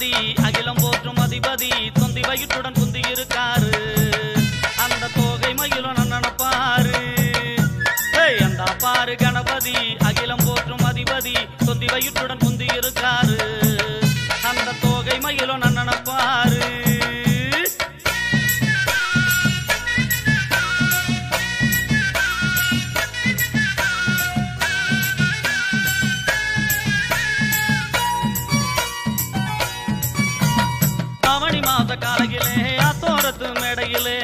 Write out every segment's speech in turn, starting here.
கணபதி அகிலம் போற்றும் அதிபதி தொந்தி வயிற்றுடன் குந்தி இருக்காரு அந்த தோகை மயிலும் நன்னப்பாரு அந்த பாரு கணபதி அகிலம் போற்றும் அதிபதி தொந்தி வயிற்றுடன் குந்தி இருக்காரு அந்த தோகை மயிலும் நன்னப்பாரு ஆவணி மாத காலையிலே ஆத்தோரத்து மேடையிலே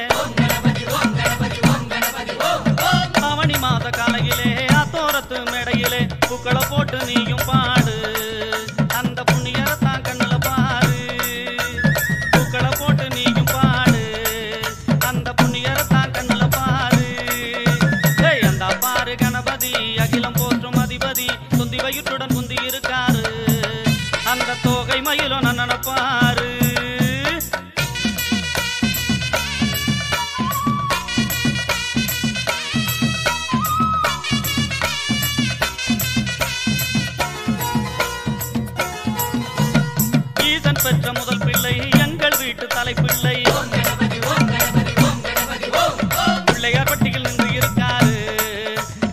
ஆவணி மாத காலையிலே ஆத்தோரத்து மேடையிலே பூக்களை போட்டு நீயும் பாடு அந்த புண்ணியரத்தான் கண்ணுல பாரு பூக்களை போட்டு நீயும் பாடு அந்த புண்ணியரத்தான் கண்ணுல பாரு அந்த பாரு கணபதி அகிலம் போற்றும் அதிபதி குந்தி வயிற்றுடன் குந்தி இருக்காரு அந்த தோகை மயிலும் நன்னப்பாரு பெற்ற முதல் பிள்ளை எங்கள் வீட்டு தலைப்பிள்ளை பிள்ளையார் பட்டியில் நின்று இருக்காரு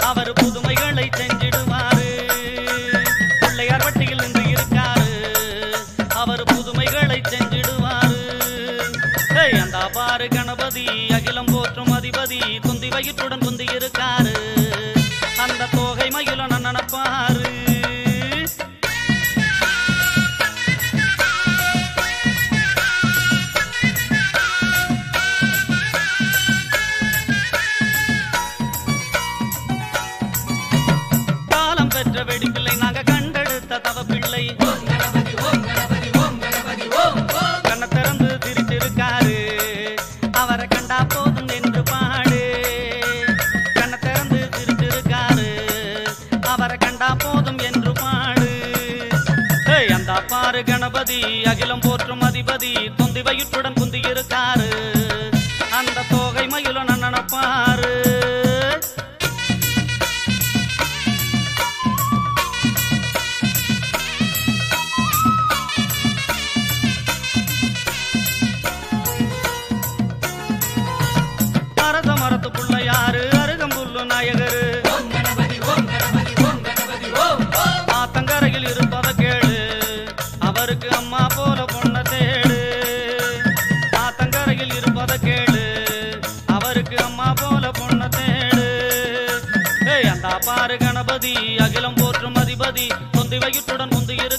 அவர் புதுமைகளை செஞ்சிடுவாரு பிள்ளையார் பட்டியில் நின்று இருக்காரு அவர் புதுமைகளை செஞ்சிடுவாரு அந்த பாரு கணபதி அகிலம் போற்றும் அதிபதி குந்தி வயிற்றுடன் குந்தி இருக்காரு அந்த தோகை மயிலும் நன்னப்பாரு பெற்ற வெடிப்பிள்ளை நாங்க கண்டெடுத்த தவ பிள்ளை கண்ண திறந்து திரிச்சிருக்காரு அவரை கண்டா போதும் என்று பாடு கண்ண திறந்து திரிச்சிருக்காரு அவரை கண்டா போதும் என்று பாடு அந்த பாரு கணபதி அகிலம் போற்றும் அதிபதி தொந்தி வயிற்றுடன் குந்தி இருக்காரு அந்த தோகை மயிலும் நன்னப்பாரு மரத்து புள்ளையாரு அருகம்புல்லு நாயகரு ஆத்தங்கரையில் இருப்பத கேளு அவருக்கு அம்மா போல பொண்ண தேடு ஆத்தங்கரையில் இருப்பத கேளு அவருக்கு அம்மா போல பொண்ண தேடு அந்த பாரு கணபதி அகிலம் போற்றும் அதிபதி தொந்தி வயிற்றுடன் குந்தி இருக்கு